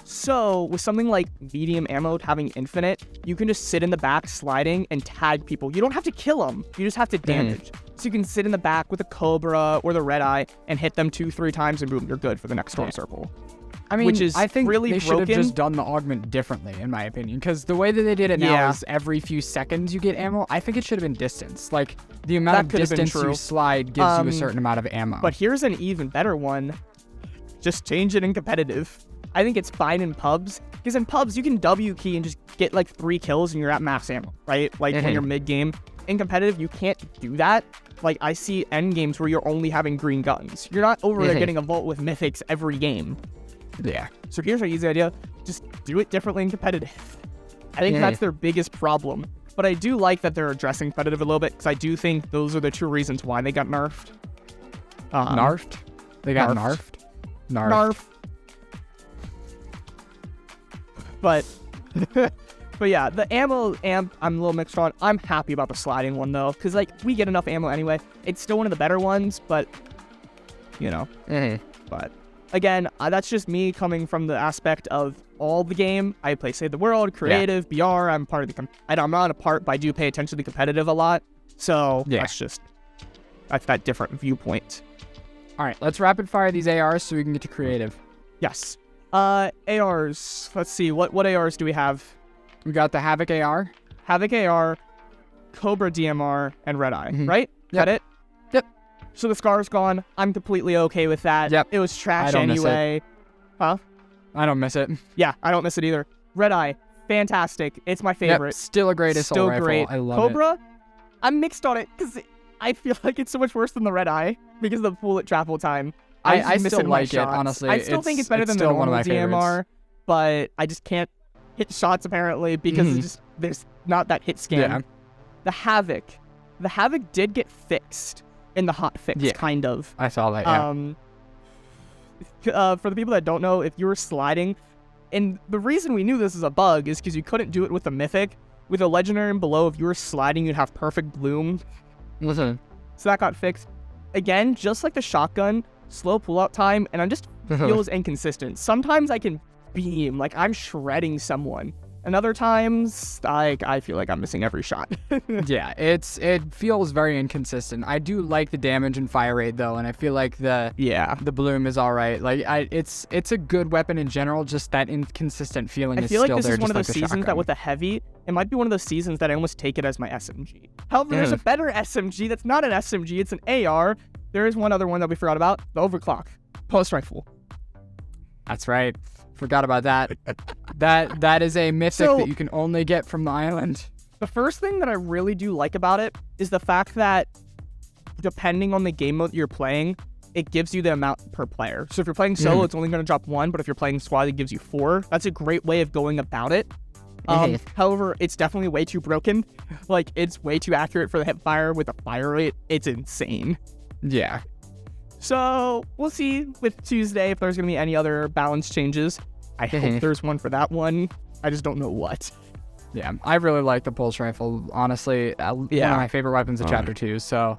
So, with something like medium ammo having infinite, you can just sit in the back sliding and tag people. You don't have to kill them. You just have to damage. So you can sit in the back with a Cobra or the Red Eye and hit them 2-3 times and boom, you're good for the next storm circle. I mean, which is I think really they should have just done the augment differently, in my opinion. Because the way that they did it now is every few seconds you get ammo. I think it should have been distance. Like, the amount of distance you slide gives you a certain amount of ammo. But here's an even better one. Just change it in competitive. I think it's fine in pubs, because in pubs, you can W key and just get like 3 kills and you're at max ammo, right? Like when you're mid-game. In competitive, you can't do that. Like, I see end games where you're only having green guns. You're not over there getting a vault with mythics every game. Yeah. So here's our easy idea. Just do it differently in competitive. I think that's their biggest problem. But I do like that they're addressing competitive a little bit, because I do think those are the 2 reasons why they got nerfed. Nerfed? They got nerfed? Nerf. But yeah, the ammo amp, I'm a little mixed on. I'm happy about the sliding one, though, because, like, we get enough ammo anyway. It's still one of the better ones, but, But, again, that's just me coming from the aspect of all the game. I play Save the World, Creative, BR. I'm part of the... I'm not a part, but I do pay attention to the competitive a lot. So, that's that different viewpoint. All right, let's rapid fire these ARs so we can get to creative. Yes. ARs. Let's see. What ARs do we have? We got the Havoc AR. Havoc AR. Cobra DMR, and Red Eye, right? Yep. Got it? Yep. So the Scar's gone. I'm completely okay with that. Yep. It was trash I don't miss anyway. Huh? I don't miss it. Yeah, I don't miss it either. Red Eye, fantastic. It's my favorite. Yep. Still a great assault Still rifle. great. I love Cobra, it. I'm mixed on it because I feel like it's so much worse than the Red Eye because of the bullet travel time. I just still miss my like it, shots. honestly. I still think it's better than the still one of normal my favorites. DMR, but I just can't hit shots apparently because it's just there's not that hit scan. Yeah. The Havoc did get fixed in the hot fix, kind of. I saw that, For the people that don't know, if you were sliding, and the reason we knew this is a bug is because you couldn't do it with a mythic. With a legendary and below, if you were sliding, you'd have perfect bloom. Listen. So that got fixed. Again, just like the shotgun, slow pullout time, and I'm just feels inconsistent. Sometimes I can beam, like I'm shredding someone. And other times, I feel like I'm missing every shot. Yeah, it feels very inconsistent. I do like the damage and fire rate though, and I feel like the bloom is all right. Like it's a good weapon in general. Just that inconsistent feeling is still there. I feel like this is one of those like seasons that with a heavy, it might be one of those seasons that I almost take it as my SMG. However, there's a better SMG that's not an SMG. It's an AR. There is one other one that we forgot about: the Overclock Pulse Rifle. That's right. Forgot about that. That is a mythic that you can only get from the island. The first thing that I really do like about it is the fact that depending on the game mode you're playing, it gives you the amount per player. So if you're playing solo, it's only going to drop 1, but if you're playing squad, it gives you 4. That's a great way of going about it. However, it's definitely way too broken. Like, it's way too accurate for the hip fire with the fire rate. It's insane. Yeah. So we'll see with Tuesday if there's going to be any other balance changes. I hope there's one for that one. I just don't know what. Yeah, I really like the pulse rifle. Honestly, one of my favorite weapons of Chapter 2. So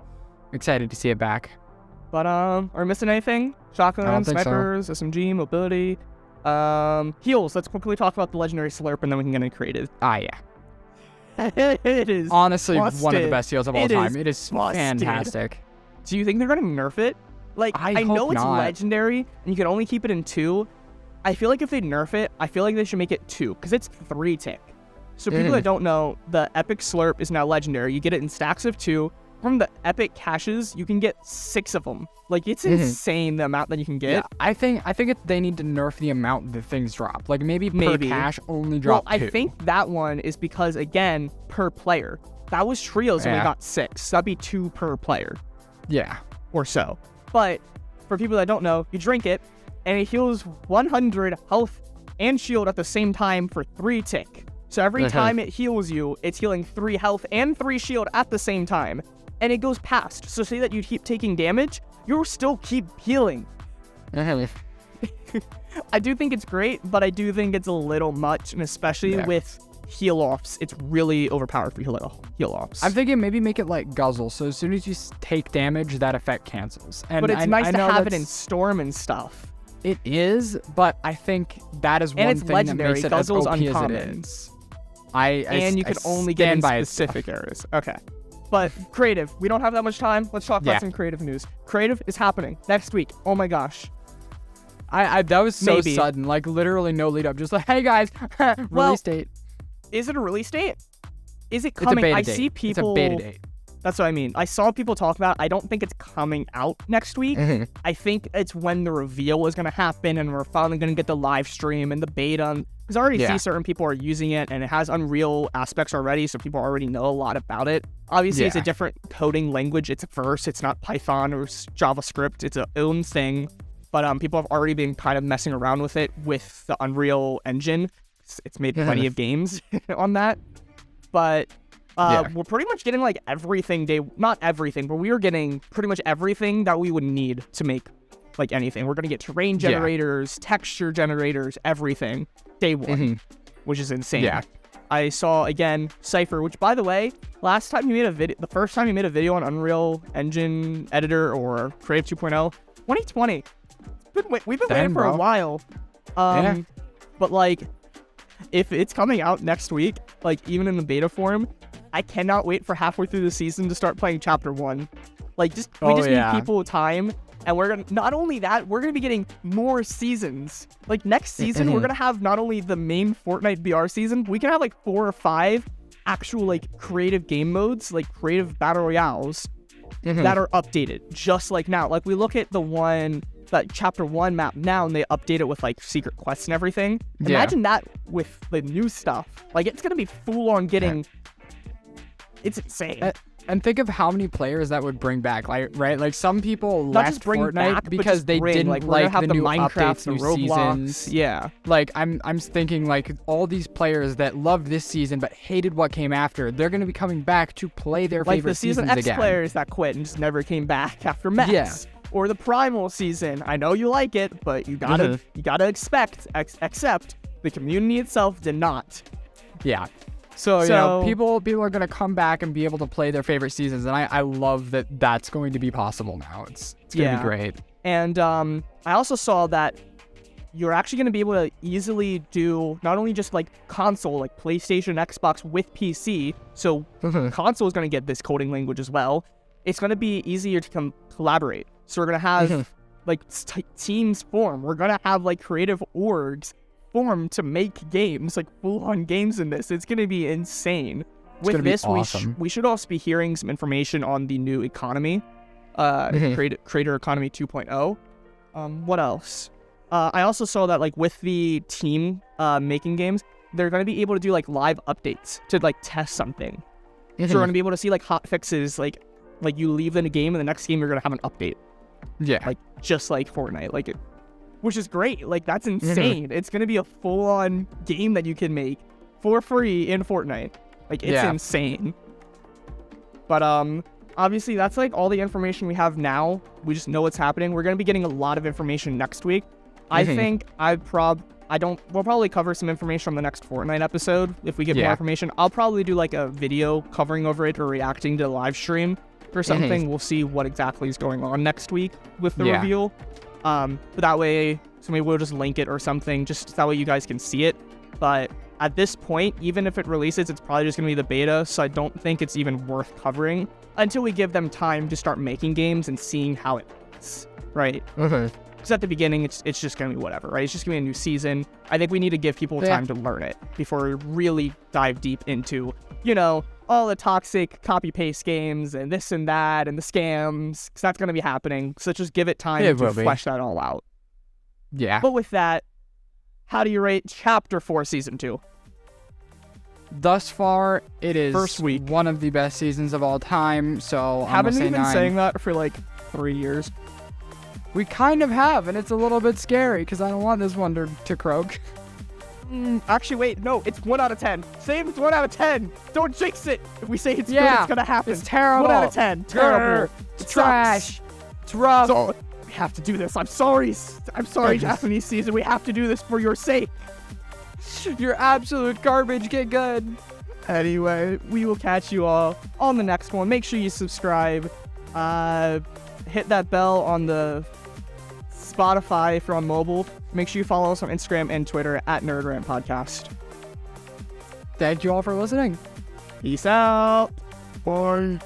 excited to see it back. But are we missing anything? Shotgun, snipers, SMG, mobility, heals. Let's quickly talk about the legendary slurp and then we can get into creative. Yeah. It is honestly busted. One of the best heals of all time. It is fantastic. Do you think they're gonna nerf it? Like, I know it's legendary and you can only keep it in 2. I feel like if they nerf it, I feel like they should make it 2 because it's 3 tick. So people that don't know, the epic slurp is now legendary. You get it in stacks of 2. From the epic caches, you can get 6 of them. Like, it's insane the amount that you can get. Yeah, I think they need to nerf the amount that things drop. Like maybe per cache only drop 2. I think that one is because, again, per player. That was trios and we got 6. That'd be 2 per player. Yeah. Or so. But for people that don't know, you drink it and it heals 100 health and shield at the same time for 3 tick. So every time it heals you, it's healing 3 health and 3 shield at the same time. And it goes past. So say that you keep taking damage, you'll still keep healing. I do think it's great, but I do think it's a little much, and especially with heal-offs, it's really overpowered for heal-offs. I'm thinking maybe make it like Guzzle, so as soon as you take damage, that effect cancels. But it's nice to have it in Storm and stuff. It is, but I think that is one thing legendary. that makes it Guzzle's as OP uncommon. as it is. And you can only get in specific areas. Okay. But creative, we don't have that much time. Let's talk about some creative news. Creative is happening next week. Oh my gosh. That was so sudden, like literally no lead up. Just like, hey guys, release date. Is it a release date? Is it coming? It's a beta date. See people. It's a beta date. That's what I mean. I saw people talk about it. I don't think it's coming out next week. I think it's when the reveal is going to happen and we're finally going to get the live stream and the beta. Because I already see certain people are using it and it has Unreal aspects already, so people already know a lot about it. Obviously, it's a different coding language. It's Verse. It's not Python or JavaScript. It's its own thing. But people have already been kind of messing around with it with the Unreal Engine. It's made plenty of games on that. But we're pretty much getting like everything not everything, but we are getting pretty much everything that we would need to make like anything. We're going to get terrain generators, texture generators, everything day 1, which is insane. Yeah. I saw again Cypher, which by the way, the first time you made a video on Unreal Engine Editor or Creative 2.0, 2020. We've been waiting for a while. But like, if it's coming out next week, like even in the beta form, I cannot wait for halfway through the season to start playing Chapter 1. Like, we just need people time, and we're gonna not only that, we're gonna be getting more seasons. Like next season, we're gonna have not only the main Fortnite BR season, we can have like 4 or 5 actual like creative game modes, like creative battle royales that are updated just like now. Like we look at that chapter 1 map now, and they update it with like secret quests and everything. Imagine that with the new stuff. Like it's gonna be full on getting. It's insane. And think of how many players that would bring back, like some people Not left just bring Fortnite back, because they didn't like the new Minecraft, updates, the new Roblox. seasons. Yeah, like I'm thinking like all these players that loved this season but hated what came after, they're gonna be coming back to play their like favorite the season seasons X again. players that quit and just never came back after Max. Yeah. Or the Primal season. I know you like it, but you gotta accept the community itself did not. Yeah. So you know, people are gonna come back and be able to play their favorite seasons, and I love that that's going to be possible now. It's gonna be great. And I also saw that you're actually gonna be able to easily do not only just like console, like PlayStation, Xbox with PC. So console is gonna get this coding language as well. It's gonna be easier to collaborate. So we're gonna have like teams form. We're gonna have like creative orgs form to make games, like full-on games in this. It's gonna be insane. With this, awesome. we should also be hearing some information on the new economy, creator economy 2.0. What else? I also saw that like with the team making games, they're gonna be able to do like live updates to like test something. So we're gonna be able to see like hot fixes, like you leave in a game and the next game you're gonna have an update. Yeah. Like just like Fortnite, like it. Which is great. Like, that's insane. It's going to be a full-on game that you can make for free in Fortnite. Like, it's insane. But, obviously, that's, like, all the information we have now. We just know what's happening. We're going to be getting a lot of information next week. I think we'll probably cover some information on the next Fortnite episode. If we get more information, I'll probably do, like, a video covering over it or reacting to the live stream or something. We'll see what exactly is going on next week with the reveal. But that way, so maybe we'll just link it or something, just that way you guys can see it. But at this point, even if it releases, it's probably just going to be the beta, so I don't think it's even worth covering until we give them time to start making games and seeing how it is, right? Because at the beginning, it's just going to be whatever, right? It's just going to be a new season. I think we need to give people time to learn it before we really dive deep into, you know, all the toxic copy-paste games and this and that and the scams, because that's going to be happening. So just give it time to flesh that all out. Yeah. But with that, how do you rate Chapter 4 Season 2? Thus far, it is first week one of the best seasons of all time, so haven't we been saying that for like 3 years? We kind of have, and it's a little bit scary, because I don't want this one to croak. Actually, wait, no, it's 1 out of 10. Say it's 1 out of 10. Don't jinx it. If we say it's good, it's gonna happen. It's terrible. 1 out of 10. Terrible. It's trash. It's rough. So, we have to do this. I'm sorry, Japanese season. We have to do this for your sake. You're absolute garbage. Get good. Anyway, we will catch you all on the next one. Make sure you subscribe. Hit that bell on the Spotify if you're on mobile. Make sure you follow us on Instagram and Twitter at Nerd Rant Podcast. Thank you all for listening. Peace out. Bye.